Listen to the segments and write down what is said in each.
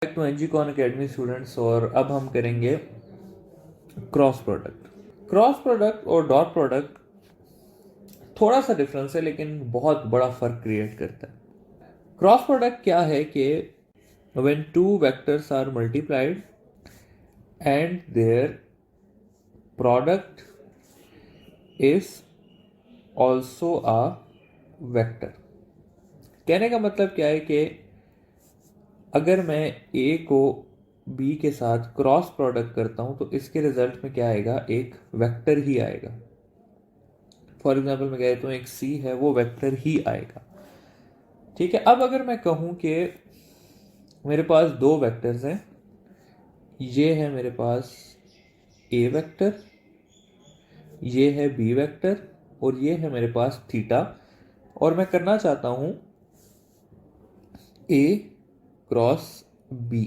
To एनजीकॉन academy students, और अब हम करेंगे क्रॉस प्रोडक्ट। क्रॉस प्रोडक्ट और डॉट प्रोडक्ट थोड़ा सा डिफरेंस है, लेकिन बहुत बड़ा फर्क क्रिएट करता है। क्रॉस प्रोडक्ट क्या है कि when two vectors are multiplied and their product is also a vector. कहने का मतलब क्या है कि अगर मैं ए को बी के साथ क्रॉस प्रोडक्ट करता हूं तो इसके रिजल्ट में क्या आएगा, एक वेक्टर ही आएगा। फॉर एग्जाम्पल मैं कहता हूं एक सी है, वो वेक्टर ही आएगा। ठीक है। अब अगर मैं कहूं कि मेरे पास दो वेक्टर्स हैं, ये है मेरे पास ए वेक्टर, ये है बी वेक्टर, और ये है मेरे पास थीटा, और मैं करना चाहता हूं ए क्रॉस बी।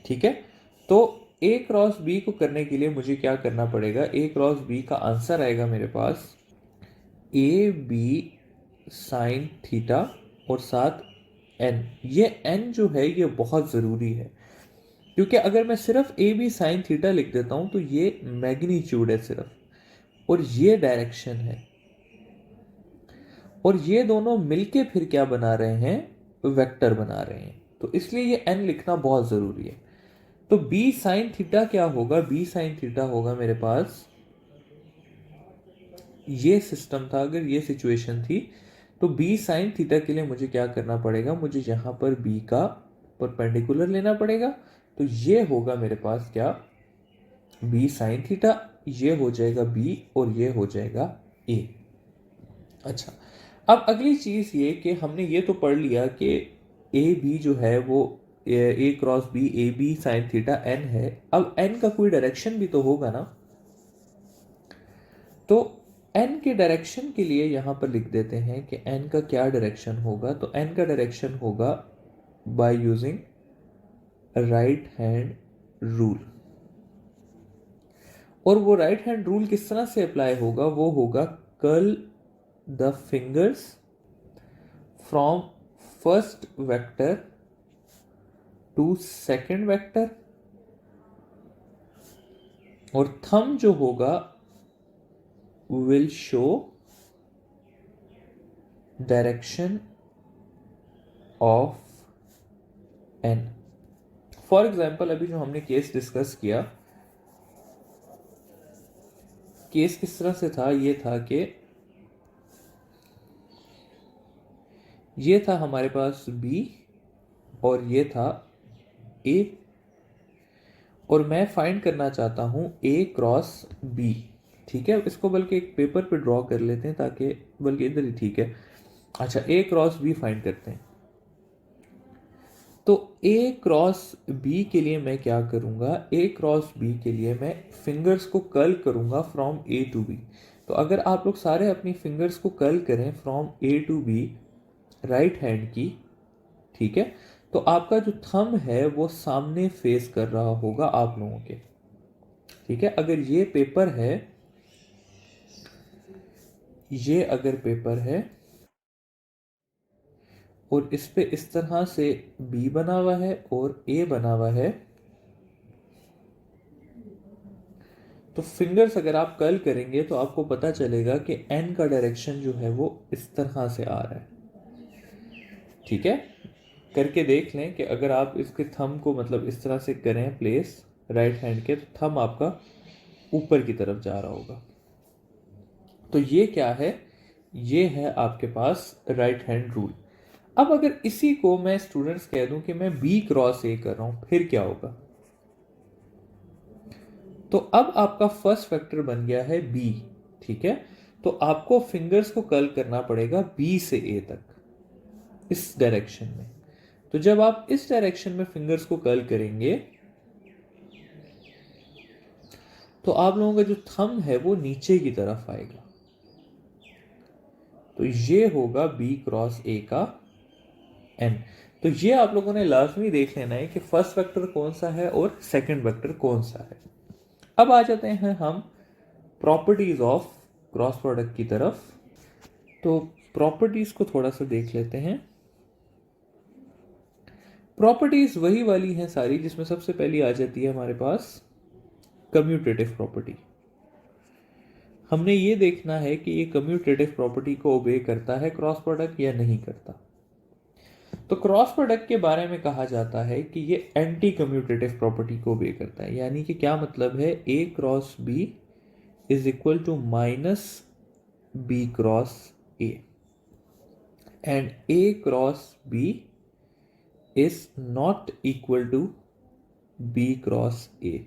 ठीक है। तो ए क्रॉस बी को करने के लिए मुझे क्या करना पड़ेगा, ए क्रॉस बी का आंसर आएगा मेरे पास ए बी साइन थीटा और साथ एन। ये एन जो है ये बहुत ज़रूरी है, क्योंकि अगर मैं सिर्फ ए बी साइन थीटा लिख देता हूं तो ये मैग्नीट्यूड है सिर्फ, और ये डायरेक्शन है, और ये दोनों मिलके फिर क्या बना रहे हैं, वेक्टर बना रहे हैं। तो इसलिए ये एन लिखना बहुत ज़रूरी है। तो बी साइन थीटा क्या होगा, बी साइन थीटा होगा मेरे पास, ये सिस्टम था, अगर ये सिचुएशन थी तो बी साइन थीटा के लिए मुझे क्या करना पड़ेगा, मुझे यहां पर बी का परपेंडिकुलर लेना पड़ेगा। तो ये होगा मेरे पास क्या, बी साइन थीटा, ये हो जाएगा बी और ये हो जाएगा ए। अच्छा, अब अगली चीज ये कि हमने ये तो पढ़ लिया कि ए बी जो है वो A cross B A B sine theta N है। अब एन का कोई डायरेक्शन भी तो होगा ना, तो एन के डायरेक्शन के लिए यहां पर लिख देते हैं कि एन का क्या डायरेक्शन होगा। तो एन का डायरेक्शन होगा by using right hand rule. और वो राइट हैंड रूल किस तरह से अप्लाई होगा, वो होगा curl the fingers from first vector to second vector, और थंब जो होगा will show direction of N. For example अभी जो हमने केस डिस्कस किया, केस किस तरह से था, ये था कि ये था हमारे पास बी और ये था ए, और मैं फाइंड करना चाहता हूं ए क्रॉस बी। ठीक है, इसको बल्कि एक पेपर पे ड्रॉ कर लेते हैं, ताकि बल्कि इधर ही ठीक है। अच्छा, ए क्रॉस बी फाइंड करते हैं। तो ए क्रॉस बी के लिए मैं क्या करूंगा, ए क्रॉस बी के लिए मैं फिंगर्स को कर्ल करूंगा फ्रॉम ए टू बी। तो अगर आप लोग सारे अपनी फिंगर्स को कर्ल करें from A to B right hand की, ठीक है, तो आपका जो थंब है वो सामने फेस कर रहा होगा आप लोगों के। ठीक है, अगर ये पेपर है, ये अगर पेपर है और इस पे इस तरह से बी बना हुआ है और ए बना हुआ है, तो फिंगर्स अगर आप कर्ल करेंगे तो आपको पता चलेगा कि एन का डायरेक्शन जो है वो इस तरह से आ रहा है। ठीक है, करके देख लें कि अगर आप इसके थंब को मतलब इस तरह से करें प्लेस राइट हैंड के, तो थंब आपका ऊपर की तरफ जा रहा होगा। तो ये क्या है, ये है आपके पास राइट हैंड रूल। अब अगर इसी को मैं स्टूडेंट्स कह दूं कि मैं बी क्रॉस ए कर रहा हूं, फिर क्या होगा। तो अब आपका फर्स्ट वेक्टर बन गया है बी। ठीक है, तो आपको फिंगर्स को कर्ल करना पड़ेगा बी से ए तक इस डायरेक्शन में। तो जब आप इस डायरेक्शन में फिंगर्स को कर्ल करेंगे तो आप लोगों का जो थंब है वो नीचे की तरफ आएगा। तो ये होगा बी क्रॉस ए का एन। तो ये आप लोगों ने लाजमी देख लेना है कि फर्स्ट वेक्टर कौन सा है और सेकंड वेक्टर कौन सा है। अब आ जाते हैं हम प्रॉपर्टीज ऑफ क्रॉस प्रोडक्ट की तरफ। तो प्रॉपर्टीज को थोड़ा सा देख लेते हैं। प्रॉपर्टीज वही वाली हैं सारी जिसमें सबसे पहली आ जाती है हमारे पास कम्यूटेटिव प्रॉपर्टी। हमने ये देखना है कि ये कम्यूटेटिव प्रॉपर्टी को ओबे करता है क्रॉस प्रोडक्ट या नहीं करता। तो क्रॉस प्रोडक्ट के बारे में कहा जाता है कि ये एंटी कम्यूटेटिव प्रॉपर्टी को ओबे करता है। यानी कि क्या मतलब है, A cross B is equal to minus B cross A and A cross B is not equal to B cross A.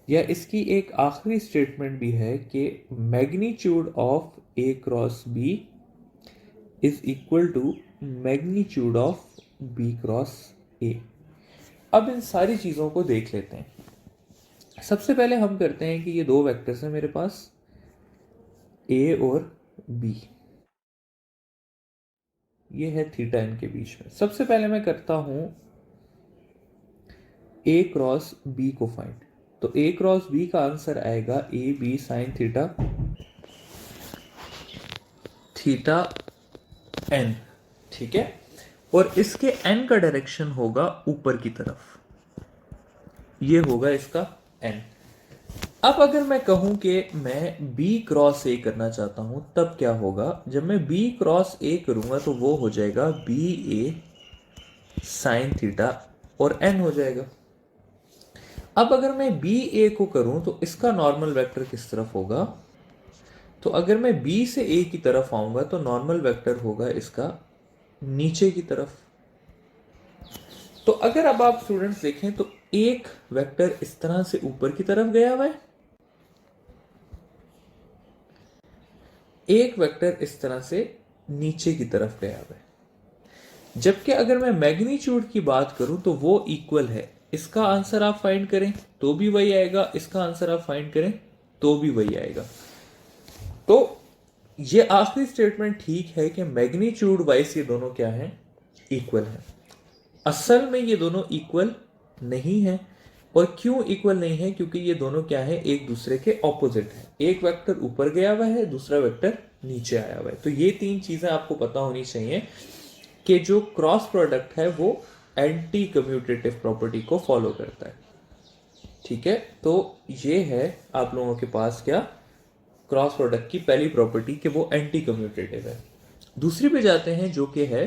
या इसकी एक आखिरी स्टेटमेंट भी है कि magnitude of A cross B is equal to magnitude of B cross A. अब इन सारी चीज़ों को देख लेते हैं। सबसे पहले हम करते हैं कि ये दो वेक्टर्स हैं मेरे पास, ए और बी, ये है थीटा इनके बीच में। सबसे पहले मैं करता हूं ए क्रॉस बी को फाइंड। तो ए क्रॉस बी का आंसर आएगा A B sine theta theta N, ठीक है। और इसके एन का डायरेक्शन होगा ऊपर की तरफ, ये होगा इसका एन। अब अगर मैं कहूं कि मैं b क्रॉस ए करना चाहता हूं तब क्या होगा, जब मैं b क्रॉस ए करूंगा तो वो हो जाएगा बी ए साइन थीटा और n हो जाएगा। अब अगर मैं बी ए को करूं तो इसका नॉर्मल वेक्टर किस तरफ होगा, तो अगर मैं b से a की तरफ आऊंगा तो नॉर्मल वेक्टर होगा इसका नीचे की तरफ। तो अगर अब आप स्टूडेंट्स देखें तो एक वेक्टर इस तरह से ऊपर की तरफ गया हुआ है, एक वेक्टर इस तरह से नीचे की तरफ गया हुआ है। जबकि अगर मैं मैग्नीट्यूड की बात करूं तो वो इक्वल है। इसका आंसर आप फाइंड करें तो भी वही आएगा, इसका आंसर आप फाइंड करें तो भी वही आएगा। तो ये आखिरी स्टेटमेंट ठीक है कि मैग्नीट्यूड वाइज ये दोनों क्या हैं, इक्वल हैं। असल में ये दोनों इक्वल नहीं है। और क्यों इक्वल नहीं है, क्योंकि ये दोनों क्या है, एक दूसरे के ऑपोजिट है। एक वेक्टर ऊपर गया हुआ है, दूसरा वेक्टर नीचे आया हुआ है। तो ये तीन चीजें आपको पता होनी चाहिए कि जो क्रॉस प्रोडक्ट है वो एंटी कम्यूटेटिव प्रॉपर्टी को फॉलो करता है, ठीक है। तो ये है आप लोगों के पास क्या, क्रॉस प्रोडक्ट की पहली प्रॉपर्टी कि वो एंटी कम्यूटेटिव है। दूसरी पे जाते हैं जो कि है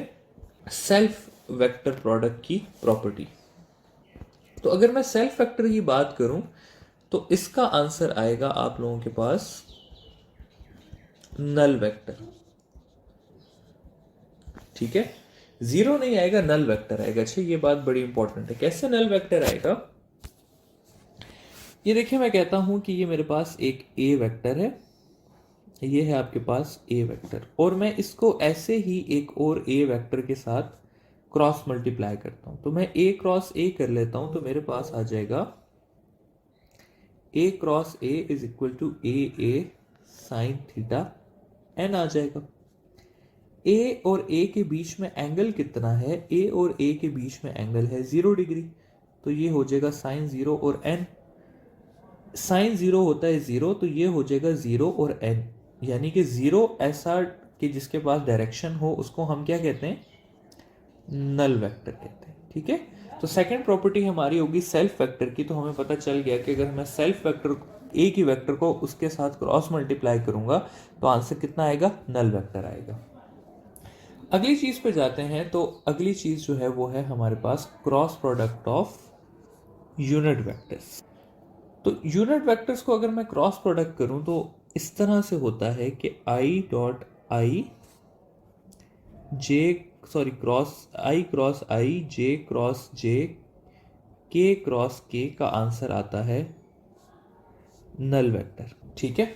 सेल्फ वेक्टर प्रोडक्ट की प्रॉपर्टी। तो अगर मैं सेल्फ वेक्टर की बात करूं तो इसका आंसर आएगा आप लोगों के पास नल वेक्टर, ठीक है। जीरो नहीं आएगा, नल वेक्टर आएगा। अच्छा, ये बात बड़ी इंपॉर्टेंट है। कैसे नल वेक्टर आएगा, ये देखिए, मैं कहता हूं कि ये मेरे पास एक ए वेक्टर है, ये है आपके पास ए वेक्टर, और मैं इसको ऐसे ही एक और ए वेक्टर के साथ क्रॉस मल्टीप्लाई करता हूं। तो मैं ए क्रॉस ए कर लेता हूं तो मेरे पास आ जाएगा A cross A is equal to A sine theta N आ जाएगा। ए और ए के बीच में एंगल कितना है, ए और ए के बीच में एंगल है 0 डिग्री, तो ये हो जाएगा साइन 0 और एन। साइन 0 होता है 0, तो ये हो जाएगा 0 और एन, यानी कि 0 ऐसा कि जिसके पास डायरेक्शन हो उसको हम क्या कहते हैं, नल वेक्टर कहते हैं, ठीक है। तो सेकंड प्रॉपर्टी हमारी होगी सेल्फ वेक्टर की। तो हमें पता चल गया कि अगर मैं सेल्फ वेक्टर ए की वेक्टर को उसके साथ क्रॉस मल्टीप्लाई करूंगा तो आंसर कितना आएगा, नल वेक्टर आएगा। अगली चीज पे जाते हैं। तो अगली चीज जो है वो है हमारे पास cross product of unit vectors. तो यूनिट वेक्टर्स को अगर मैं क्रॉस प्रोडक्ट करूं तो इस तरह से होता है कि I dot I J cross I J cross J K cross के का आंसर आता है नल वेक्टर, ठीक है।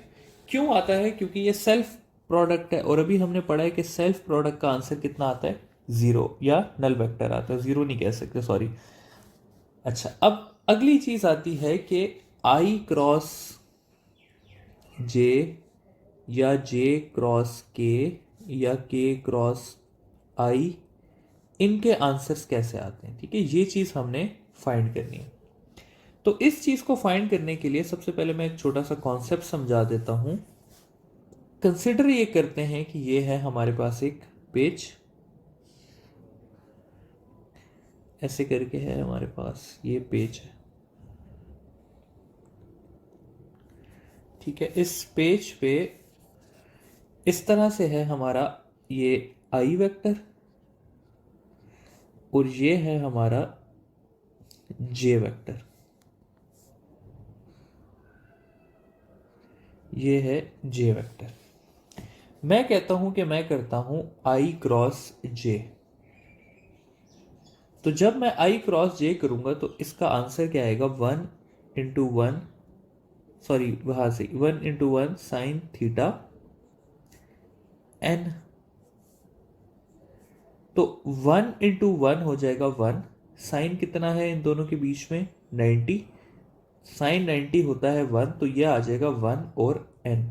क्यों आता है, क्योंकि ये सेल्फ प्रोडक्ट है, और अभी हमने पढ़ा है कि सेल्फ प्रोडक्ट का आंसर कितना आता है, 0, या नल वेक्टर आता है, 0 नहीं कह सकते, सॉरी। अच्छा, अब अगली चीज आती है कि आई क्रॉस जे या जे क्रॉस के या के क्रॉस आई, इनके आंसर्स कैसे आते हैं, ठीक है। ये चीज हमने फाइंड करनी है। तो इस चीज को फाइंड करने के लिए सबसे पहले मैं एक छोटा सा कॉन्सेप्ट समझा देता हूं। कंसिडर ये करते हैं कि ये है हमारे पास एक पेज, ऐसे करके है हमारे पास ये पेज है, ठीक है। इस पेज पे इस तरह से है हमारा ये आई वेक्टर और ये है हमारा जे वेक्टर, ये है जे वेक्टर। मैं कहता हूं कि मैं करता हूं आई क्रॉस जे। तो जब मैं आई क्रॉस जे करूंगा तो इसका आंसर क्या आएगा, 1 into one sine theta N. तो 1 इंटू 1 हो जाएगा 1, साइन कितना है इन दोनों के बीच में 90, साइन 90 होता है 1, तो यह आ जाएगा 1 और n।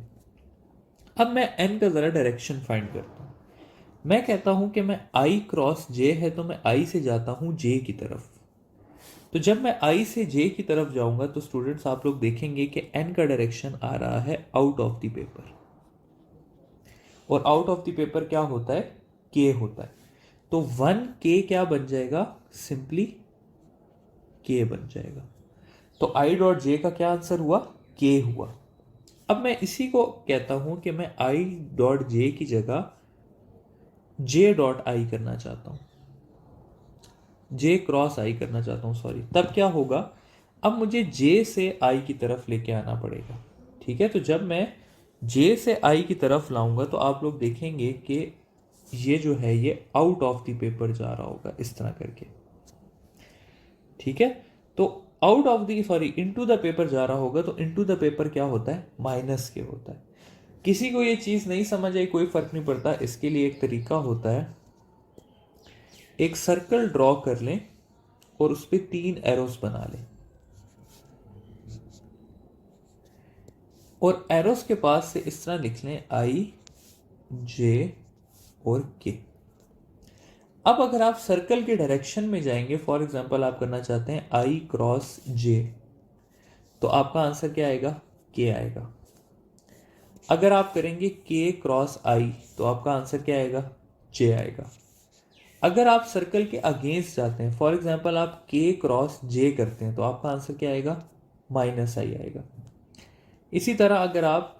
अब मैं n का जरा डायरेक्शन फाइंड करता हूं। मैं कहता हूं कि मैं i क्रॉस j है तो मैं i से जाता हूं j की तरफ। तो जब मैं i से j की तरफ जाऊंगा तो स्टूडेंट्स आप लोग देखेंगे कि n का डायरेक्शन आ रहा है आउट ऑफ द पेपर, और आउट ऑफ द पेपर क्या होता है, k होता है। तो 1k क्या बन जाएगा, सिंपली k बन जाएगा। तो i डॉट j का क्या आंसर हुआ, k हुआ। अब मैं इसी को कहता हूं कि मैं i डॉट j की जगह j डॉट i करना चाहता हूं, j क्रॉस i करना चाहता हूं, सॉरी। तब क्या होगा, अब मुझे j से i की तरफ लेके आना पड़ेगा, ठीक है। तो जब मैं j से i की तरफ लाऊंगा तो आप लोग देखेंगे कि ये जो है ये आउट ऑफ द पेपर जा रहा होगा इस तरह करके, ठीक है। तो out of the into the paper जा रहा होगा, तो इनटू द पेपर क्या होता है, माइनस के होता है। किसी को ये चीज नहीं समझ आई, कोई फर्क नहीं पड़ता, इसके लिए एक तरीका होता है, एक सर्कल ड्रॉ कर लें और उस पर 3 एरोस बना लें, और एरोस के पास से इस तरह लिख लें आई जे और के। अब अगर आप सर्कल के डायरेक्शन में जाएंगे, फॉर एग्जांपल आप करना चाहते हैं आई क्रॉस जे, तो आपका आंसर क्या आएगा, के आएगा। अगर आप करेंगे के क्रॉस आई तो आपका आंसर क्या आएगा, जे आएगा। अगर आप सर्कल के अगेंस्ट जाते हैं, फॉर एग्जांपल आप के क्रॉस जे करते हैं, तो आपका आंसर क्या आएगा, माइनस आई आएगा। इसी तरह अगर आप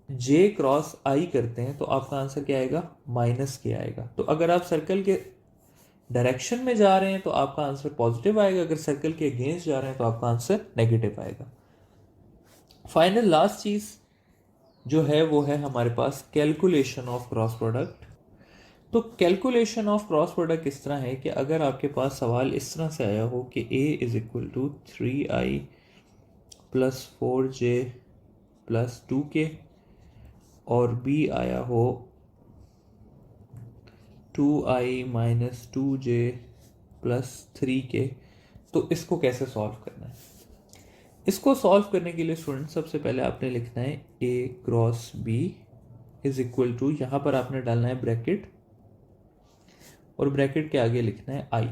जे क्रॉस आई करते हैं तो आपका आंसर क्या आएगा, माइनस के आएगा। तो अगर आप सर्कल के डायरेक्शन में जा रहे हैं तो आपका आंसर पॉजिटिव आएगा, अगर सर्कल के अगेंस्ट जा रहे हैं तो आपका आंसर नेगेटिव आएगा। फाइनल लास्ट चीज जो है वो है हमारे पास कैलकुलेशन ऑफ क्रॉस प्रोडक्ट। तो कैलकुलेशन ऑफ क्रॉस प्रोडक्ट इस तरह है कि अगर आपके पास सवाल इस तरह से आया हो कि a is equal to 3i plus 4j plus 2k और b आया हो 2i minus 2j plus 3k, तो इसको कैसे सॉल्व करना है। इसको सॉल्व करने के लिए स्टूडेंट सबसे पहले आपने लिखना है a cross b is equal to, यहां पर आपने डालना है ब्रैकेट और ब्रैकेट के आगे लिखना है i,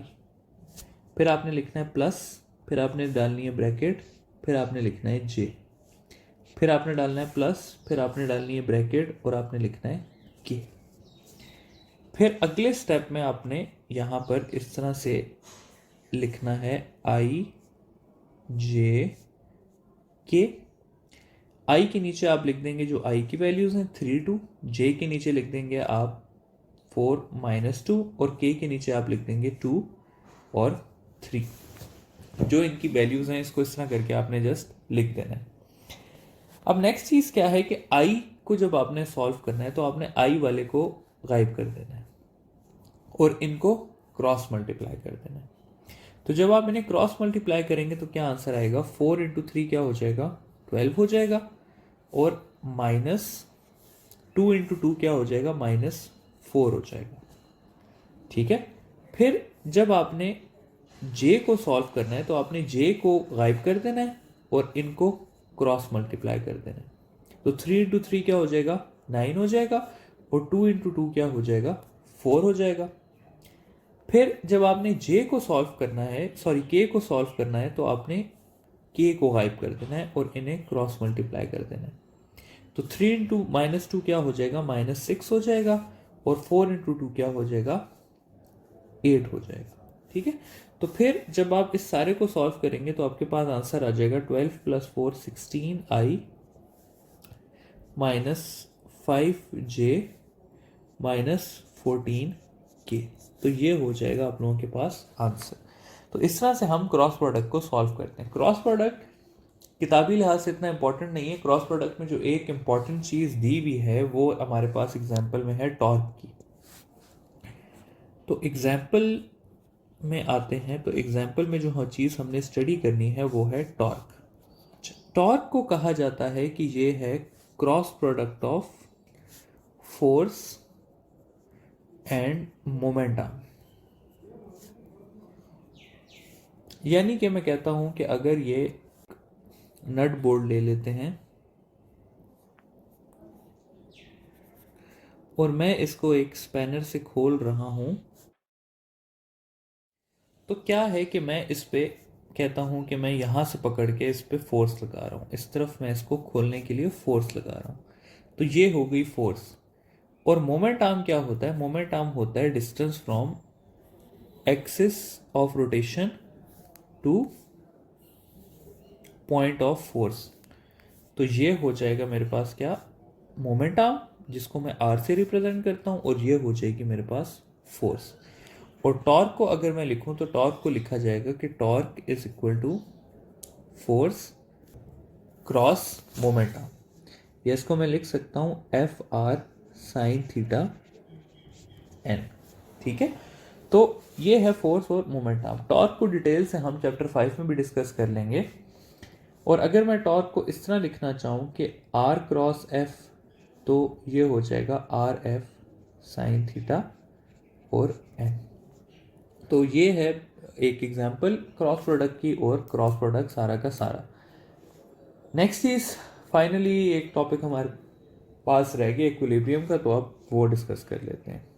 फिर आपने लिखना है प्लस, फिर आपने डालनी है ब्रैकेट, फिर आपने लिखना है j, फिर आपने डालना है प्लस, फिर आपने डालनी है ब्रैकेट और आपने लिखना है k। फिर अगले स्टेप में आपने यहां पर इस तरह से लिखना है i j k। i के नीचे आप लिख देंगे जो i की वैल्यूज हैं 3 2, j के नीचे लिख देंगे आप 4 माइनस 2 और k के नीचे आप लिख देंगे 2 और 3। जो इनकी वैल्यूज हैं इसको इस तरह करके आपने जस्ट लिख देना है। अब नेक्स्ट चीज क्या है कि i को जब आपने सॉल्व करना है तो आपने i वाले को गायब कर देना है और इनको क्रॉस मल्टीप्लाई कर देना है। तो जब आप इन्हें क्रॉस मल्टीप्लाई करेंगे तो क्या आंसर आएगा, 4 इंटू 3 क्या हो जाएगा, 12 हो जाएगा, और माइनस 2 इंटू 2 क्या हो जाएगा, माइनस 4 हो जाएगा, ठीक है। फिर जब आपने j को सॉल्व करना है तो आपने j को गायब कर देना है और इनको क्रॉस मल्टीप्लाई कर देना है। तो 3 इंटू 3 क्या हो जाएगा, 9 हो जाएगा, और 2 इंटू 2 क्या हो जाएगा, 4 हो जाएगा। फिर जब आपने j को सॉल्व करना है, सॉरी k को सॉल्व करना है, तो आपने k को गायब कर देना है और इन्हें क्रॉस मल्टीप्लाई कर देना है। तो 3 इंटू माइनस 2 क्या हो जाएगा, माइनस 6 हो जाएगा, और 4 इंटू 2 क्या हो जाएगा, 8 हो जाएगा, ठीक है। तो फिर जब आप इस सारे को सॉल्व करेंगे तो आपके पास आंसर आ जाएगा 12 + 4 16i -5j -14k। तो ये हो जाएगा आप लोगों के पास आंसर। तो इस तरह से हम क्रॉस प्रोडक्ट को सॉल्व करते हैं। क्रॉस प्रोडक्ट किताबी लिहाज से इतना इंपॉर्टेंट नहीं है। क्रॉस प्रोडक्ट में जो एक इंपॉर्टेंट चीज़ दी हुई है वो हमारे पास एग्जाम्पल में है टॉर्क की। तो एग्जाम्पल में आते हैं। तो एग्जाम्पल में जो चीज़ हमने स्टडी करनी है वो है टॉर्क। टॉर्क को कहा जाता है कि ये है cross product of force and momentum. यानी कि मैं कहता हूं कि अगर ये नट बोल्ट ले लेते हैं और मैं इसको एक स्पैनर से खोल रहा हूं, तो क्या है कि मैं इस पे कहता हूं कि मैं यहां से पकड़ के इस पे फोर्स लगा रहा हूं, इस तरफ मैं इसको खोलने के लिए फोर्स लगा रहा हूं। तो ये हो गई फोर्स। और मोमेंट आर्म क्या होता है? मोमेंट आर्म होता है distance from axis of rotation two point of force. तो ये हो जाएगा मेरे पास क्या? मोमेंट आर्म, जिसको मैं आर से रिप्रेजेंट करता हूं, और ये हो जाएगी मेरे पास फोर्स। और टॉर्क को अगर मैं लिखूं तो टॉर्क को लिखा जाएगा कि torque is equal to force cross moment arm. या इसको मैं लिख सकता हूं FR sin थीटा n। ठीक है, तो ये है फोर्स और मोमेंट आर्म। टॉर्क को डिटेल से हम चैप्टर 5 में भी डिस्कस कर लेंगे। और अगर मैं टॉर्क को इस तरह लिखना चाहूँ कि R क्रॉस F, तो ये हो जाएगा RF sin थीटा और n। तो ये है एक एग्जाम्पल क्रॉस प्रोडक्ट की और क्रॉस प्रोडक्ट सारा का सारा। नेक्स्ट चीज फाइनली एक टॉपिक हमारे पास रह गया इक्विलिब्रियम का, तो अब वो डिस्कस कर लेते हैं।